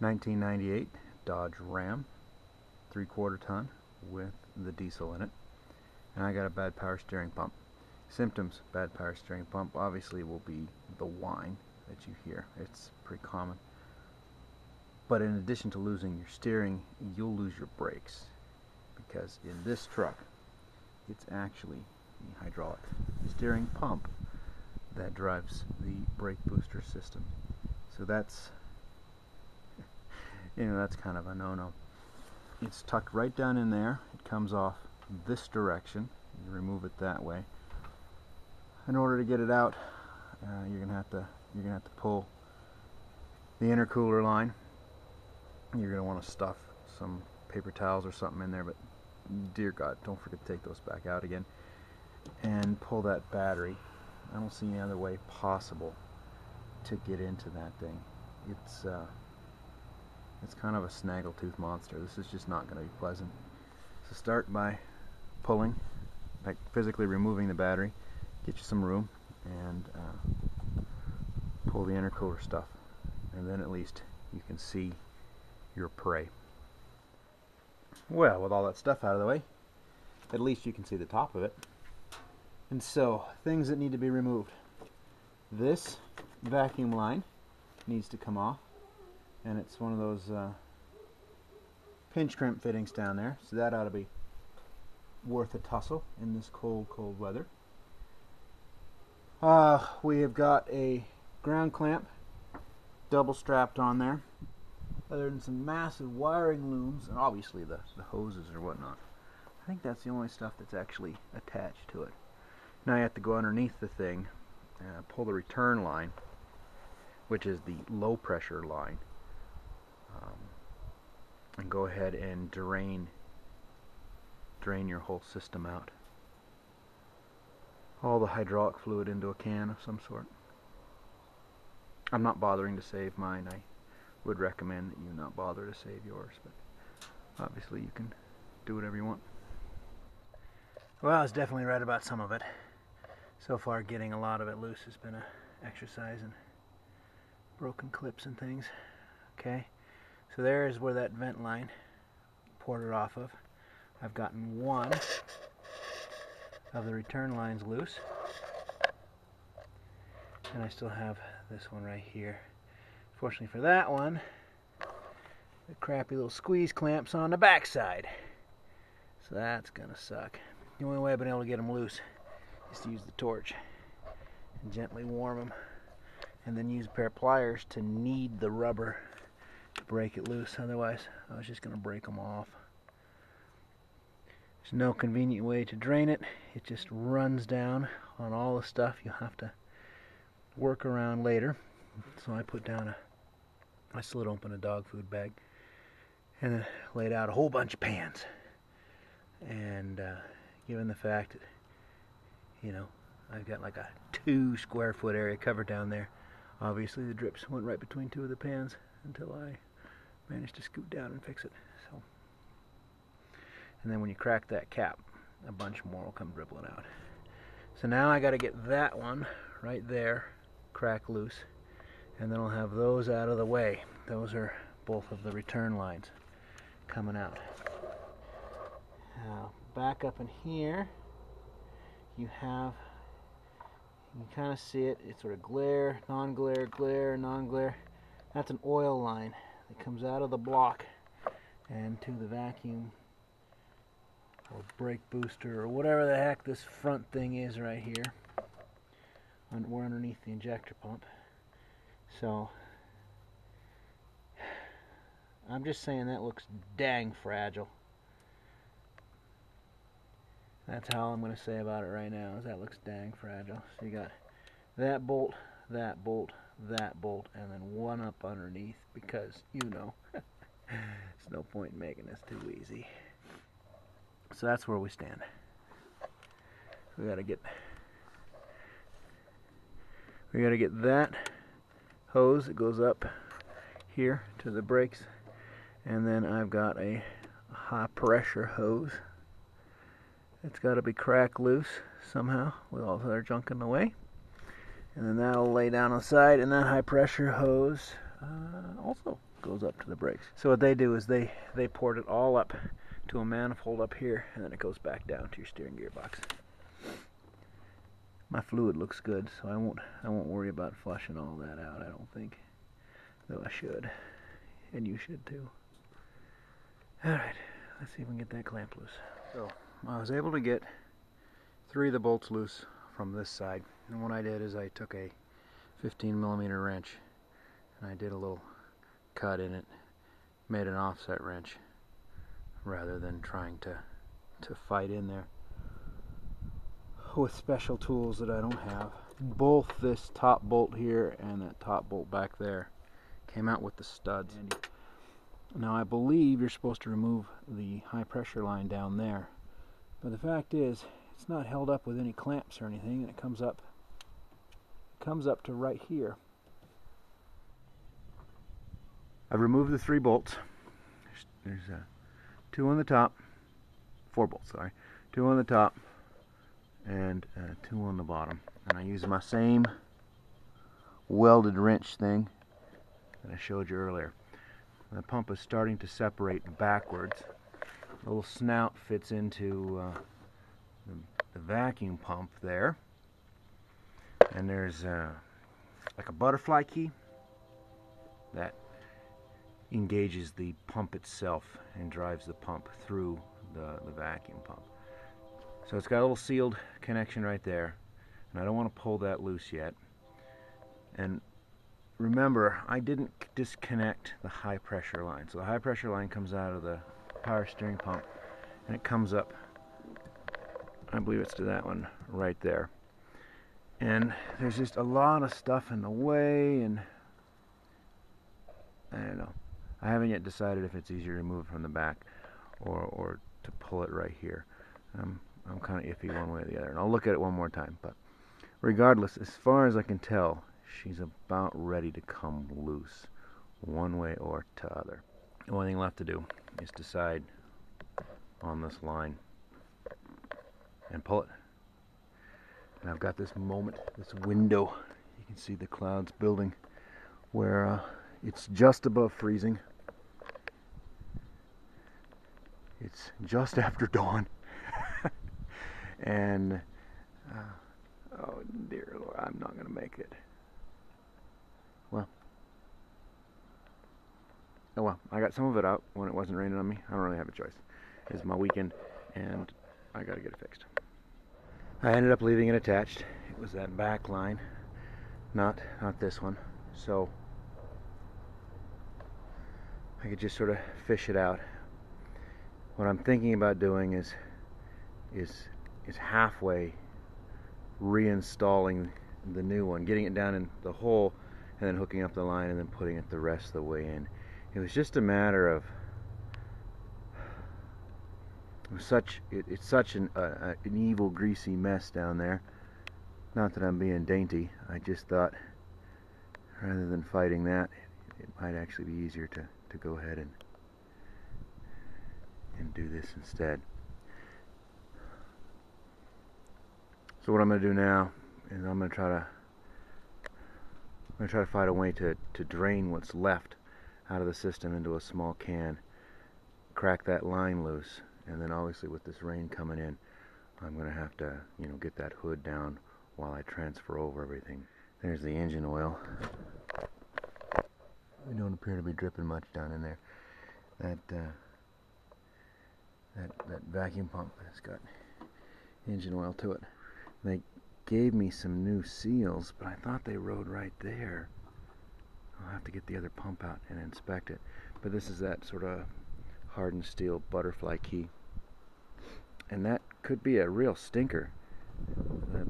1998 Dodge Ram, 3/4 ton with the diesel in it, and I got a bad power steering pump. Symptoms: bad power steering pump obviously will be the whine that you hear. It's pretty common. But in addition to losing your steering, you'll lose your brakes, because in this truck it's actually the hydraulic steering pump that drives the brake booster system. So that's that's kind of a no-no. It's tucked right down in there. It comes off this direction. You remove it that way. In order to get it out, you're gonna have to pull the intercooler line. You're gonna want to stuff some paper towels or something in there, but dear God, don't forget to take those back out again and pull that battery. I don't see any other way possible to get into that thing. It's kind of a snaggletooth monster. This is just not going to be pleasant. So start by pulling, like physically removing the battery. Get you some room and pull the intercooler stuff, and then at least you can see your prey. Well, with all that stuff out of the way, at least you can see the top of it. And so, things that need to be removed. This vacuum line needs to come off, and it's one of those pinch crimp fittings down there, so that ought to be worth a tussle in this cold, cold weather. We have got a ground clamp double strapped on there, other than some massive wiring looms and obviously the hoses or whatnot. I think that's the only stuff that's actually attached to it. Now you have to go underneath the thing, pull the return line, which is the low pressure line, and go ahead and drain your whole system out. All the hydraulic fluid into a can of some sort. I'm not bothering to save mine. I would recommend that you not bother to save yours, but obviously you can do whatever you want. Well, I was definitely right about some of it. So far, getting a lot of it loose has been an exercise in broken clips and things. Okay, so there is where that vent line ported off of. I've gotten one of the return lines loose, and I still have this one right here. Fortunately for that one, the crappy little squeeze clamps on the back side, so that's gonna suck. The only way I've been able to get them loose is to use the torch and gently warm them, and then use a pair of pliers to knead the rubber to break it loose. Otherwise, I was just gonna break them off. There's no convenient way to drain it. It just runs down on all the stuff you'll have to work around later. So I slid open a dog food bag and then laid out a whole bunch of pans. And given the fact that, I've got like a 2 square foot area covered down there, obviously the drips went right between 2 of the pans until I managed to scoot down and fix it. So, and then when you crack that cap, a bunch more will come dribbling out. So now I got to get that one right there crack loose, and then I'll have those out of the way. Those are both of the return lines coming out. Now back up in here, you can kind of see it. It's sort of glare, non-glare, glare, non-glare. That's an oil line that comes out of the block and to the vacuum or brake booster or whatever the heck this front thing is right here. We're underneath the injector pump. So I'm just saying that looks dang fragile. That's all I'm going to say about it right now, is that looks dang fragile. So you got that bolt, that bolt, that bolt, and then one up underneath, because there's no point in making this too easy. So that's where we stand. We got to get that hose that goes up here to the brakes, and then I've got a high pressure hose. It's got to be cracked loose somehow with all the other junk in the way, and then that'll lay down on the side, and that high pressure hose also goes up to the brakes. So what they do is they port it all up to a manifold up here, and then it goes back down to your steering gearbox. My fluid looks good, so I won't worry about flushing all that out, I don't think. Though I should. And you should too. Alright, let's see if we can get that clamp loose. So I was able to get 3 of the bolts loose from this side. And what I did is I took a 15mm wrench and I did a little cut in it, made an offset wrench rather than trying to fight in there with special tools that I don't have. Both this top bolt here and that top bolt back there came out with the studs. Now I believe you're supposed to remove the high pressure line down there, but the fact is it's not held up with any clamps or anything, and it comes up to right here. I've removed the 3 bolts. There's 2 on the top, 4 bolts, sorry, 2 on the top and 2 on the bottom, and I use my same welded wrench thing that I showed you earlier. The pump is starting to separate backwards. The little snout fits into the vacuum pump there, and there's like a butterfly key that engages the pump itself and drives the pump through the vacuum pump. So it's got a little sealed connection right there, and I don't want to pull that loose yet. And remember, I didn't disconnect the high pressure line. So the high pressure line comes out of the power steering pump and it comes up, I believe it's to that one right there. And there's just a lot of stuff in the way, and I don't know. I haven't yet decided if it's easier to move it from the back or to pull it right here. I'm kind of iffy one way or the other, and I'll look at it one more time. But regardless, as far as I can tell, she's about ready to come loose, one way or t'other. The only thing left to do is decide on this line and pull it. And I've got this moment, this window, you can see the clouds building, where it's just above freezing. It's just after dawn. And oh dear Lord, I'm not going to make it. Well, oh well, I got some of it out when it wasn't raining on me. I don't really have a choice. It's my weekend and I got to get it fixed. I ended up leaving it attached. It was that back line, not this one. So I could just sort of fish it out. What I'm thinking about doing is halfway reinstalling the new one, getting it down in the hole and then hooking up the line and then putting it the rest of the way in. It was just a matter of it's such an evil greasy mess down there. Not that I'm being dainty, I just thought rather than fighting that, it might actually be easier to go ahead and do this instead. So what I'm going to do now is I'm going to try to find a way to drain what's left out of the system into a small can, crack that line loose, and then obviously with this rain coming in, I'm going to have to, get that hood down while I transfer over everything. There's the engine oil. We don't appear to be dripping much down in there. That vacuum pump has got engine oil to it. They gave me some new seals, but I thought they rode right there. I'll have to get the other pump out and inspect it. But this is that sort of hardened steel butterfly key. And that could be a real stinker.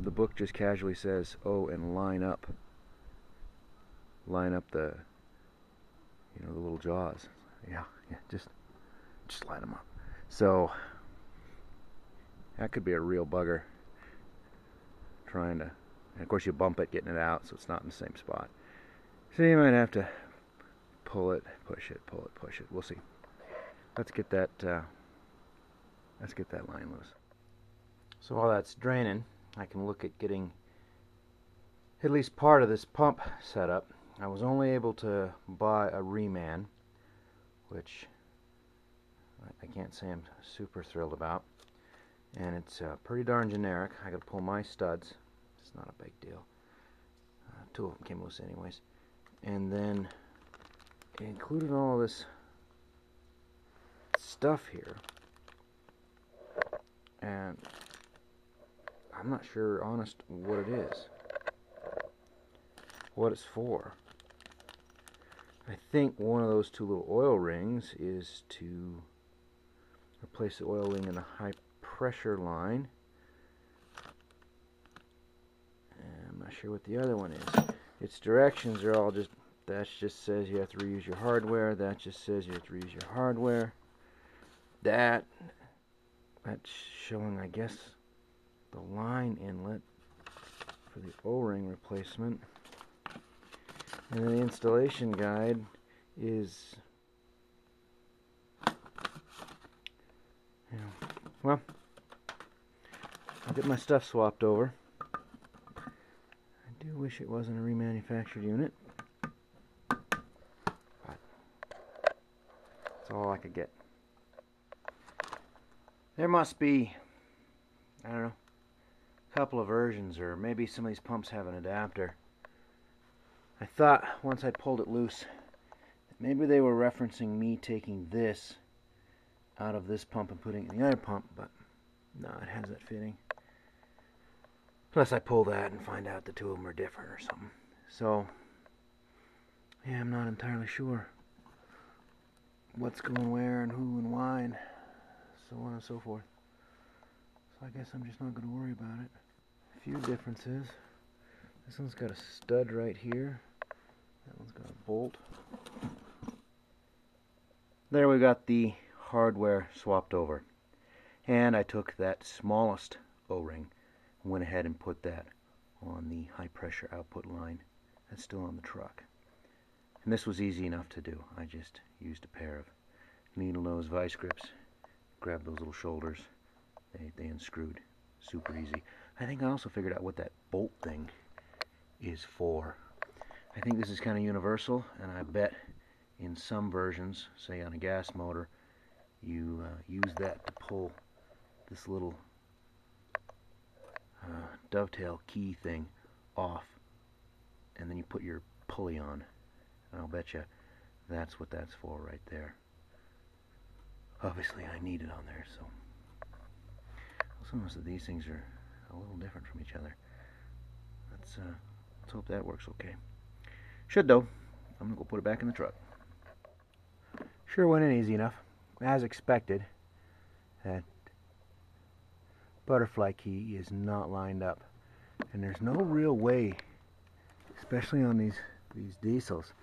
The book just casually says, oh, and line up the, the little jaws. Yeah, just line them up. So that could be a real bugger. And of course you bump it getting it out, so it's not in the same spot. So you might have to pull it, push it, pull it, push it. We'll see. Let's get that line loose. So while that's draining, I can look at getting at least part of this pump set up. I was only able to buy a reman, which I can't say I'm super thrilled about. And it's pretty darn generic. I gotta pull my studs. It's not a big deal. Two of them came loose anyways. And then it included all this stuff here. And I'm not sure, honest, what it is. What it's for. I think one of those two little oil rings is to replace the oil ring in the high pressure line. And I'm not sure what the other one is. Its directions are all just, that just says you have to reuse your hardware. That just says you have to reuse your hardware. That's showing, I guess, the line inlet for the O-ring replacement. And then the installation guide is, well, I'll get my stuff swapped over. I do wish it wasn't a remanufactured unit, but that's all I could get. There must be, I don't know, a couple of versions, or maybe some of these pumps have an adapter. I thought once I pulled it loose, maybe they were referencing me taking this out of this pump and putting it in the other pump, but no, it has that fitting. Plus I pull that and find out the two of them are different or something. So, yeah, I'm not entirely sure what's going where and who and why and so on and so forth. So I guess I'm just not going to worry about it. A few differences. This one's got a stud right here. That one's got a bolt. There we got the hardware swapped over. And I took that smallest O-ring and went ahead and put that on the high pressure output line that's still on the truck. And this was easy enough to do. I just used a pair of needle nose vice grips, grabbed those little shoulders, they unscrewed. Super easy. I think I also figured out what that bolt thing is for. I think this is kind of universal, and I bet in some versions, say on a gas motor, you use that to pull this little dovetail key thing off, and then you put your pulley on, and I'll bet you that's what that's for right there. Obviously I need it on there, so most of these things are a little different from each other. Let's hope that works okay. Should though. I'm gonna go put it back in the truck. Sure went in easy enough, as expected. That butterfly key is not lined up, and there's no real way, especially on these diesels,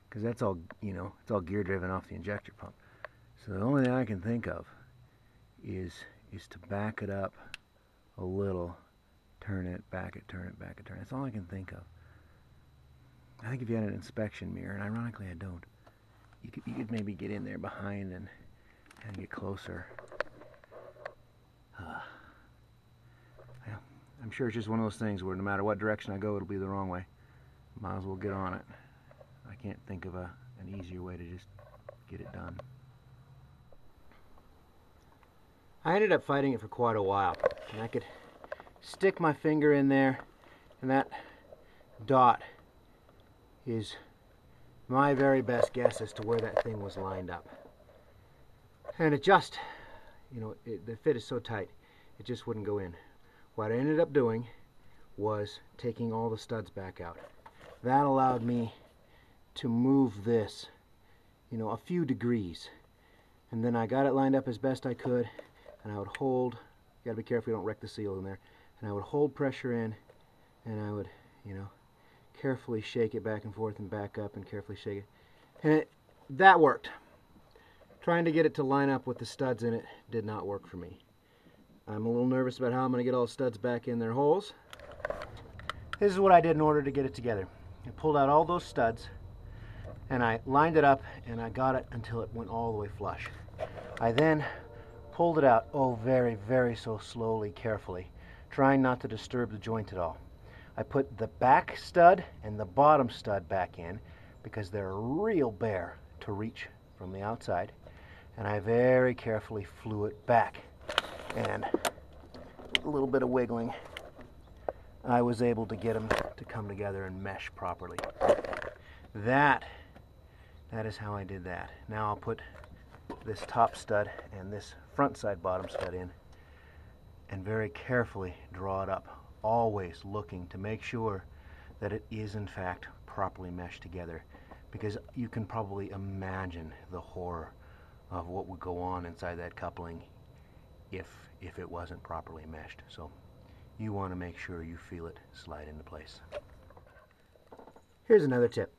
because that's all, you know, it's all gear driven off the injector pump. So the only thing I can think of is to back it up a little, turn it, back it, turn it, back it, turn it. That's all I can think of. I think if you had an inspection mirror, and ironically I don't, you could maybe get in there behind and get closer. Well, I'm sure it's just one of those things where no matter what direction I go, it'll be the wrong way. Might as well get on it. I can't think of an easier way to just get it done. I ended up fighting it for quite a while, and I could stick my finger in there, and that dot is my very best guess as to where that thing was lined up. And it just, you know, the fit is so tight, it just wouldn't go in. What I ended up doing was taking all the studs back out. That allowed me to move this, you know, a few degrees. And then I got it lined up as best I could, and I would hold, you gotta be careful you don't wreck the seal in there, and I would hold pressure in, and I would, you know, carefully shake it back and forth and back up and carefully shake it. And that worked. Trying to get it to line up with the studs in it did not work for me. I'm a little nervous about how I'm going to get all the studs back in their holes. This is what I did in order to get it together. I pulled out all those studs, and I lined it up, and I got it until it went all the way flush. I then pulled it out, oh, very, very so slowly, carefully, trying not to disturb the joint at all. I put the back stud and the bottom stud back in because they're real bare to reach from the outside, and I very carefully flew it back. And a little bit of wiggling, I was able to get them to come together and mesh properly. That is how I did that. Now I'll put this top stud and this front side bottom stud in and very carefully draw it up, always looking to make sure that it is in fact properly meshed together, because you can probably imagine the horror of what would go on inside that coupling if it wasn't properly meshed. So you want to make sure you feel it slide into place. Here's another tip.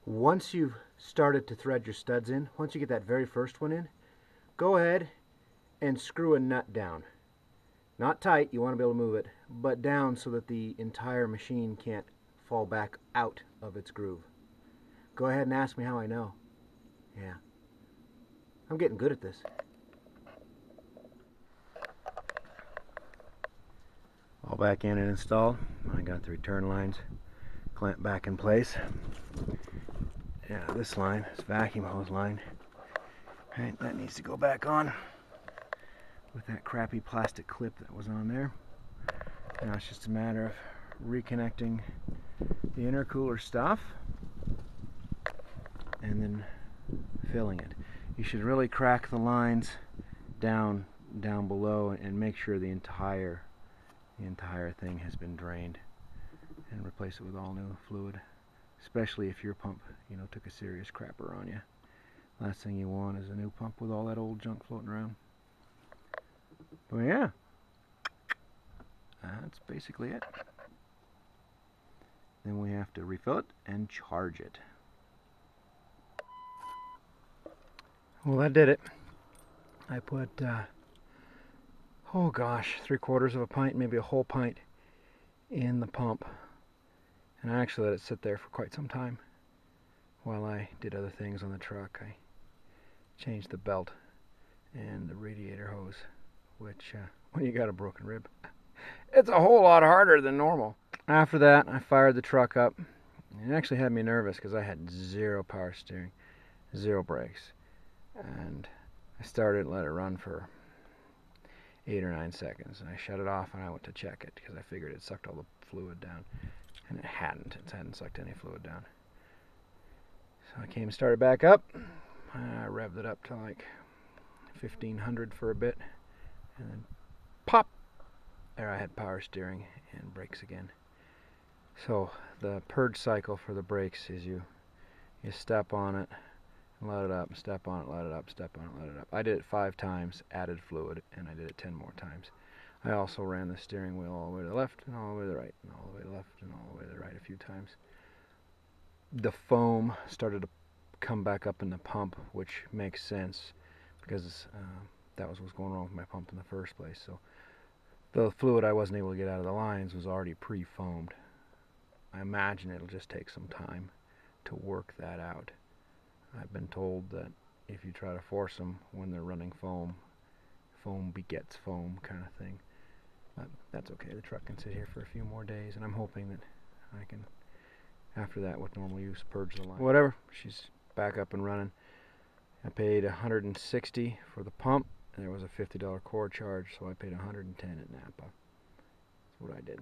Once you've started to thread your studs in, once you get that very first one in, go ahead and screw a nut down. Not tight, you want to be able to move it, but down so that the entire machine can't fall back out of its groove. Go ahead and ask me how I know. Yeah. I'm getting good at this. All back in and installed. I got the return lines clamped back in place. Yeah, this line, this vacuum hose line, right, that needs to go back on with that crappy plastic clip that was on there. Now it's just a matter of reconnecting the intercooler stuff and then filling it. You should really crack the lines down below and make sure the entire thing has been drained, and replace it with all new fluid, especially if your pump, you know, took a serious crapper on you. Last thing you want is a new pump with all that old junk floating around. But yeah, that's basically it. Then we have to refill it and charge it. Well, that did it. I put, oh gosh, 3/4 of a pint, maybe a whole pint in the pump. And I actually let it sit there for quite some time while I did other things on the truck. I changed the belt and the radiator hose, which, when you got a broken rib, it's a whole lot harder than normal. After that, I fired the truck up. It actually had me nervous because I had 0 power steering, 0 brakes. And I started and let it run for 8 or 9 seconds. And I shut it off and I went to check it because I figured it sucked all the fluid down. And it hadn't. It hadn't sucked any fluid down. So I came and started back up. I revved it up to like 1500 for a bit. And then pop! There I had power steering and brakes again. So the purge cycle for the brakes is you step on it, let it up, step on it, let it up, step on it, let it up. I did it 5 times, added fluid, and I did it 10 more times. I also ran the steering wheel all the way to the left and all the way to the right and all the way to the left and all the way to the right a few times. The foam started to come back up in the pump, which makes sense because that was what's going wrong with my pump in the first place. So the fluid I wasn't able to get out of the lines was already pre-foamed. I imagine it'll just take some time to work that out. I've been told that if you try to force them when they're running foam, foam begets foam kind of thing. But that's okay. The truck can sit here for a few more days, and I'm hoping that I can, after that, with normal use, purge the line. Whatever. She's back up and running. I paid $160 for the pump, and there was a $50 core charge, so I paid $110 at Napa. That's what I did.